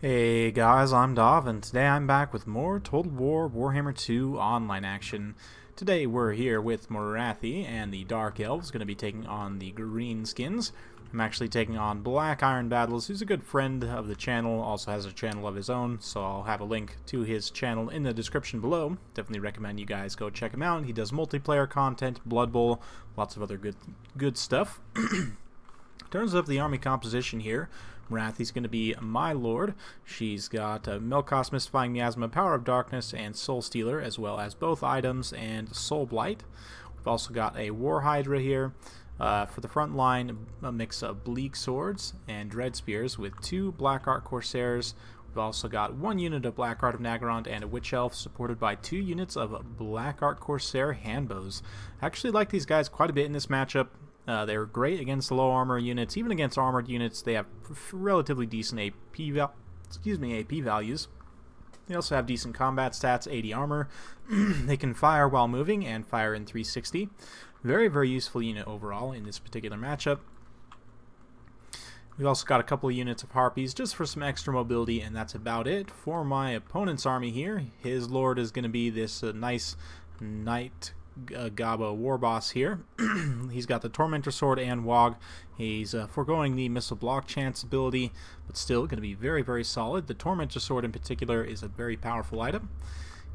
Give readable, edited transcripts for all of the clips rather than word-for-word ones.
Hey guys, I'm Dov, and today I'm back with more Total War Warhammer 2 online action. Today we're here with Morathi and the Dark Elves, going to be taking on the green skins. I'm actually taking on Black Iron Battles, who's a good friend of the channel, also has a channel of his own, so I'll have a link to his channel in the description below. Definitely recommend you guys go check him out. He does multiplayer content, Blood Bowl, lots of other good stuff. In terms of the army composition here, Morathi's going to be my lord. She's got Melkos, Mystifying Miasma, Power of Darkness, and Soul Stealer, as well as both items and Soul Blight. We've also got a War Hydra here. For the front line, a mix of Bleak Swords and Dread Spears with 2 Black Art Corsairs. We've also got 1 unit of Black Art of Nagarond and a Witch Elf, supported by 2 units of Black Art Corsair Handbows. I actually like these guys quite a bit in this matchup. They're great against low armor units. Even against armored units, they have relatively decent AP values. They also have decent combat stats, 80 armor. They can fire while moving and fire in 360. Very, very useful unit overall in this particular matchup. We've also got a couple of units of Harpies just for some extra mobility, and that's about it. For my opponent's army here, his lord is going to be this nice Knight Gabo war boss here. He's got the Tormentor Sword and Wog. He's foregoing the Missile Block Chance ability, but still going to be very, very solid. The Tormentor Sword in particular is a very powerful item.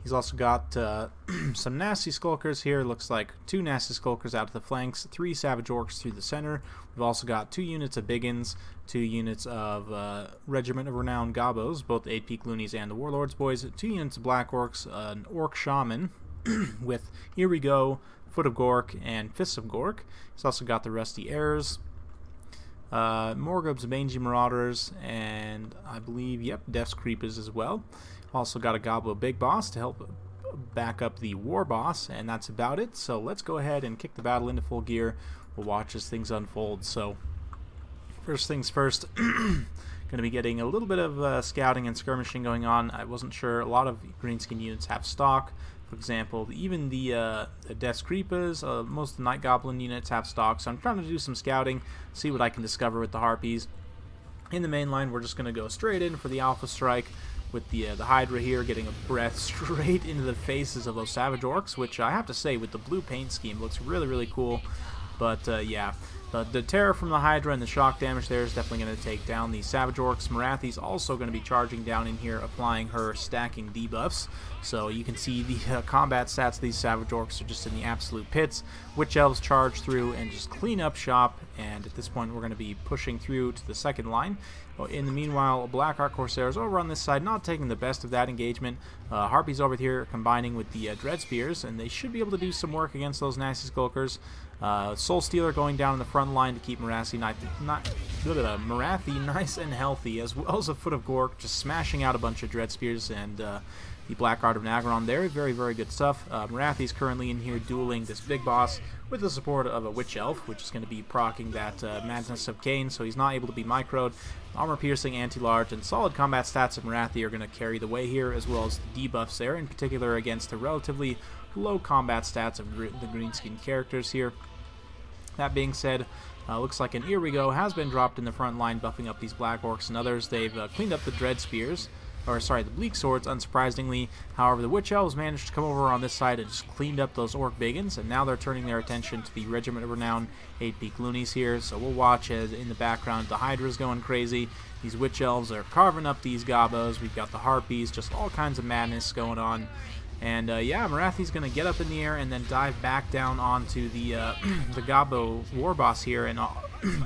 He's also got some nasty skulkers here. Looks like 2 nasty skulkers out of the flanks, 3 Savage Orcs through the center. We've also got 2 units of Biggins, 2 units of Regiment of Renowned Gabos, both the 8-Peak Loonies and the Warlords Boys, 2 units of Black Orcs, an Orc Shaman, with Here We Go, Foot of Gork, and Fists of Gork. He's also got the Rusty Heirs, Morgub's Mangy Marauders, and I believe, yep, Death's Creepers as well. Also got a Gobbo Big Boss to help back up the War Boss, and that's about it. So let's go ahead and kick the battle into full gear. We'll watch as things unfold. So first things first, going to be getting a little bit of scouting and skirmishing going on. I wasn't sure. A lot of greenskin units have stock. For example, even the Death's Creepers, most of the Night Goblin units have stock, so I'm trying to do some scouting, see what I can discover with the Harpies. In the main line, we're just going to go straight in for the Alpha Strike with the Hydra here, getting a breath straight into the faces of those Savage Orcs, which I have to say, with the blue paint scheme, looks really, really cool. But yeah, the terror from the Hydra and the shock damage there is definitely going to take down the Savage Orcs. Morathi's also going to be charging down in here, applying her stacking debuffs. So you can see the combat stats of these Savage Orcs are just in the absolute pits. Witch Elves charge through and just clean up shop, and at this point we're going to be pushing through to the second line. In the meanwhile, Black Art Corsairs over on this side, not taking the best of that engagement. Harpies over here combining with the Dread Spears, and they should be able to do some work against those nasty skulkers. Soul Stealer going down in the front line to keep Morathi nice and healthy, as well as a Foot of Gork, just smashing out a bunch of Dread Spears and the Black Art of Nagarond there. Very, very good stuff. Morathi's currently in here dueling this big boss with the support of a Witch Elf, which is going to be proccing that Madness of Cain, so he's not able to be microed. Armor Piercing, Anti-Large, and solid combat stats of Morathi are going to carry the way here, as well as the debuffs there, in particular against the relatively low combat stats of the greenskin characters here. That being said, looks like an Here We Go has been dropped in the front line, buffing up these Black Orcs and others. They've cleaned up the Dread Spears, or sorry, the Bleak Swords, unsurprisingly. However, the Witch Elves managed to come over on this side and just cleaned up those Orc Biggins, and now they're turning their attention to the Regiment of Renown 8-Peak Loonies here. So we'll watch as in the background the Hydra's going crazy. These Witch Elves are carving up these Gabos. We've got the Harpies, just all kinds of madness going on. And yeah, Morathi's going to get up in the air and then dive back down onto the Gabo War Boss here. And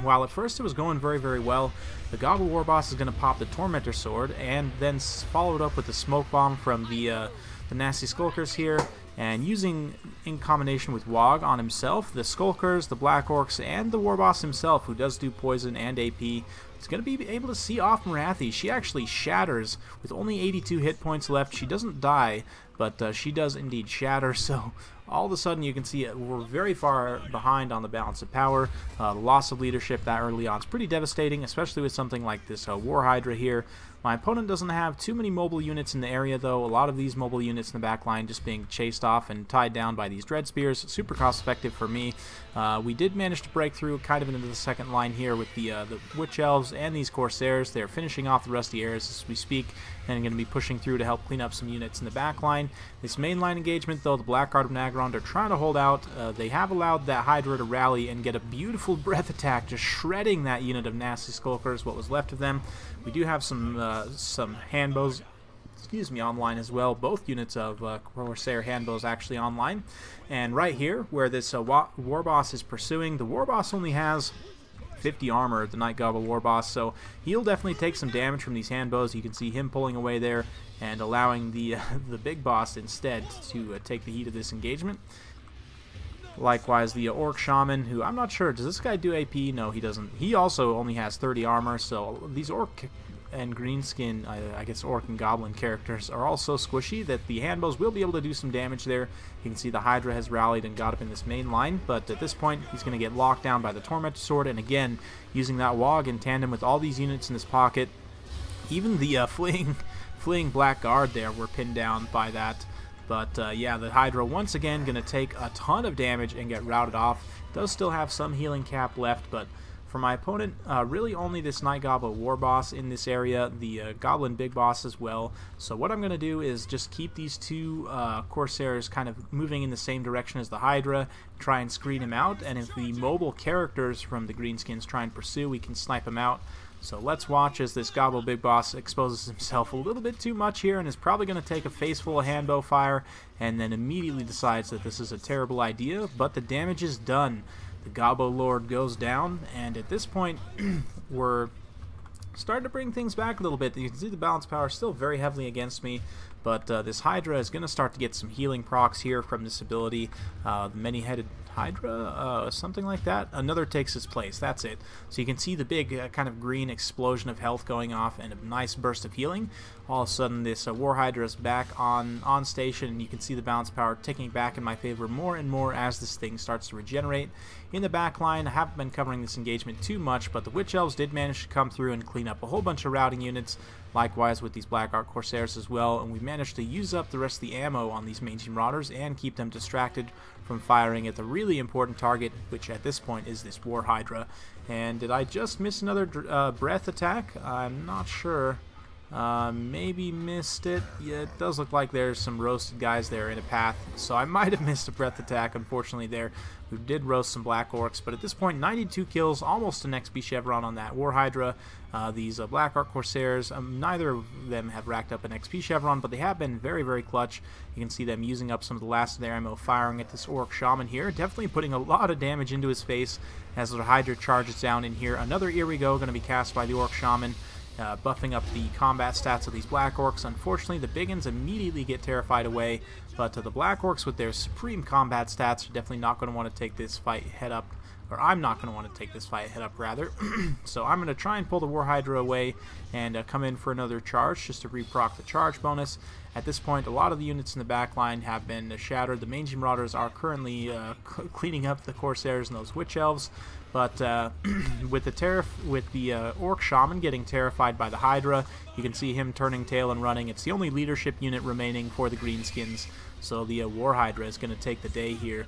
while at first it was going very, very well, the Gabo War Boss is going to pop the Tormentor Sword and then follow it up with the Smoke Bomb from the nasty Skulkers here. And using, in combination with Wog on himself, the Skulkers, the Black Orcs, and the War Boss himself, who does do poison and AP, is going to be able to see off Morathi. She actually shatters with only 82 hit points left. She doesn't die, but she does indeed shatter, so all of a sudden you can see we're very far behind on the balance of power. The loss of leadership that early on is pretty devastating, especially with something like this War Hydra here. My opponent doesn't have too many mobile units in the area, though. A lot of these mobile units in the back line just being chased off and tied down by these Dread Spears. Super cost effective for me. We did manage to break through kind of into the second line here with the Witch Elves and these Corsairs. They're finishing off the Rusty Airs as we speak, and going to be pushing through to help clean up some units in the back line. This main line engagement, though, the Blackguard of Nagron, they're trying to hold out. They have allowed that Hydra to rally and get a beautiful breath attack, just shredding that unit of Nasty Skulkers, what was left of them. We do have some handbows, online as well. Both units of Corsair handbows actually online. And right here, where this War Boss is pursuing, the War Boss only has 50 armor, the Night Gobble War Boss, so he'll definitely take some damage from these handbows. You can see him pulling away there and allowing the big boss instead to take the heat of this engagement. Likewise, the Orc Shaman, who I'm not sure, does this guy do AP? No, he doesn't. He also only has 30 armor, so these Orc and Greenskin, I guess Orc and Goblin characters, are all so squishy that the handbows will be able to do some damage there. You can see the Hydra has rallied and got up in this main line, but at this point he's going to get locked down by the Tormentor Sword, and again, using that Wog in tandem with all these units in his pocket. Even the fleeing Blackguard there were pinned down by that. But yeah, the Hydra once again going to take a ton of damage and get routed off. Does still have some healing cap left, but for my opponent, really only this Night Goblin War Boss in this area, the Goblin Big Boss as well. So what I'm going to do is just keep these two Corsairs kind of moving in the same direction as the Hydra, try and screen him out, and if the mobile characters from the Greenskins try and pursue, we can snipe him out. So let's watch as this Goblin Big Boss exposes himself a little bit too much here and is probably going to take a face full of handbow fire and then immediately decides that this is a terrible idea, but the damage is done. The Gobbo Lord goes down, and at this point we're starting to bring things back a little bit. You can see the balance power still very heavily against me, but this Hydra is going to start to get some healing procs here from this ability. The Many-Headed Hydra, something like that. Another takes its place. That's it. So you can see the big kind of green explosion of health going off and a nice burst of healing. All of a sudden this War Hydra is back on station, and you can see the balance power ticking back in my favor more and more as this thing starts to regenerate. In the back line, I haven't been covering this engagement too much, but the Witch Elves did manage to come through and clean up a whole bunch of routing units. Likewise with these Blackguard Corsairs as well, and we managed to use up the rest of the ammo on these Mangy Marauders and keep them distracted from firing at the really important target, which at this point is this War Hydra. And did I just miss another breath attack? I'm not sure. Maybe missed it. Yeah, it does look like there's some roasted guys there in a path, so I might have missed a breath attack, unfortunately, there. We did roast some Black Orcs, but at this point, 92 kills, almost an XP chevron on that War Hydra. These Black Orc Corsairs, neither of them have racked up an XP chevron, but they have been very, very clutch. You can see them using up some of the last of their ammo, firing at this Orc Shaman here, definitely putting a lot of damage into his face as the Hydra charges down in here. Another Irigo going to be cast by the Orc Shaman, buffing up the combat stats of these Black Orcs. Unfortunately, the big uns immediately get terrified away, but the Black Orcs with their supreme combat stats are definitely not going to want to take this fight head up, or I'm not going to want to take this fight head up, rather. So I'm going to try and pull the War Hydra away and come in for another charge just to reproc the charge bonus. At this point, a lot of the units in the back line have been shattered. The Mangy Marauders are currently cleaning up the Corsairs and those Witch Elves, but with the Orc Shaman getting terrified by the Hydra, you can see him turning tail and running. It's the only leadership unit remaining for the Greenskins, so the War Hydra is going to take the day here.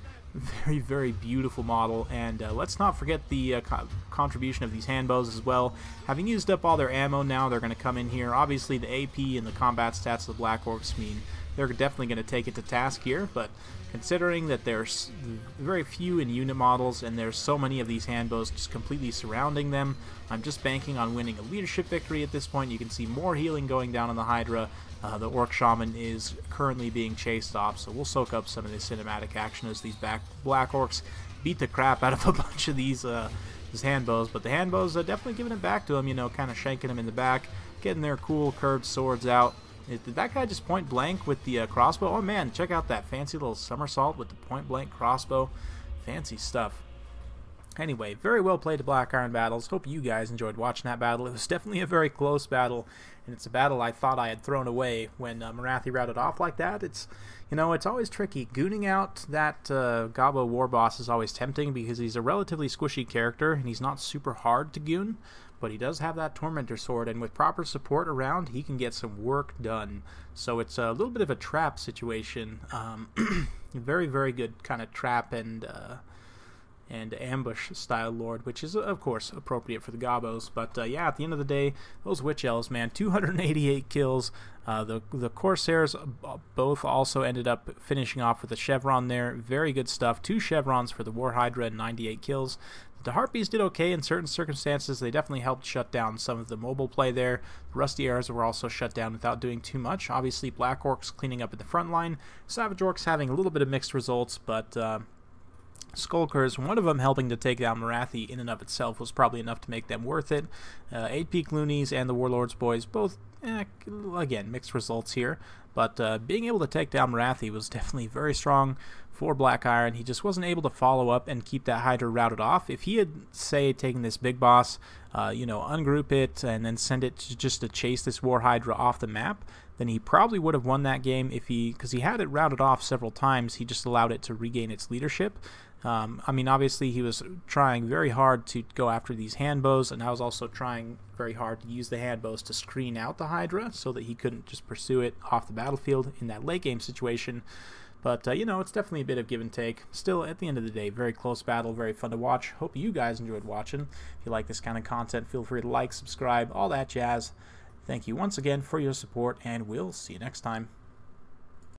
Very, very beautiful model, and let's not forget the contribution of these handbows as well. Having used up all their ammo now, they're going to come in here. Obviously, the AP and the combat stats of the Black Orcs mean they're definitely going to take it to task here, but considering that there's very few in unit models and there's so many of these handbows just completely surrounding them, I'm just banking on winning a leadership victory at this point. You can see more healing going down on the Hydra. The Orc Shaman is currently being chased off, so we'll soak up some of this cinematic action as these Black Orcs beat the crap out of a bunch of these handbows, but the handbows definitely giving it back to him, you know, kind of shanking him in the back, getting their cool curved swords out. Did that guy just point blank with the crossbow? Oh man, check out that fancy little somersault with the point blank crossbow. Fancy stuff. Anyway, very well played to Black Iron battles. Hope you guys enjoyed watching that battle. It was definitely a very close battle, and it's a battle I thought I had thrown away when Morathi routed off like that. It's, you know, it's always tricky. Gooning out that Gabo war boss is always tempting because he's a relatively squishy character, and he's not super hard to goon, but he does have that Tormentor sword, and with proper support around, he can get some work done. So it's a little bit of a trap situation. Very, very good kind of trap and ambush style lord, which is of course appropriate for the Gabos. But yeah, at the end of the day, those witch elves, man, 288 kills. The Corsairs both also ended up finishing off with a chevron there. Very good stuff. 2 chevrons for the War Hydra and 98 kills. The Harpies did okay in certain circumstances. They definitely helped shut down some of the mobile play there. The Rusty Arrows were also shut down without doing too much. Obviously, Black Orcs cleaning up at the front line. Savage Orcs having a little bit of mixed results, but Skulkers, one of them helping to take down Morathi in and of itself was probably enough to make them worth it. 8 Peak Loonies and the Warlord's Boys, both, again, mixed results here. But being able to take down Morathi was definitely very strong for Black Iron. He just wasn't able to follow up and keep that Hydra routed off. If he had, say, taken this big boss, you know, ungroup it and then send it just to chase this War Hydra off the map, then he probably would have won that game because he had it routed off several times. He just allowed it to regain its leadership. I mean, obviously he was trying very hard to go after these handbows, and I was also trying very hard to use the handbows to screen out the Hydra so that he couldn't just pursue it off the battlefield in that late game situation. But, you know, it's definitely a bit of give and take. Still, at the end of the day, very close battle, very fun to watch. Hope you guys enjoyed watching. If you like this kind of content, feel free to like, subscribe, all that jazz. Thank you once again for your support, and we'll see you next time.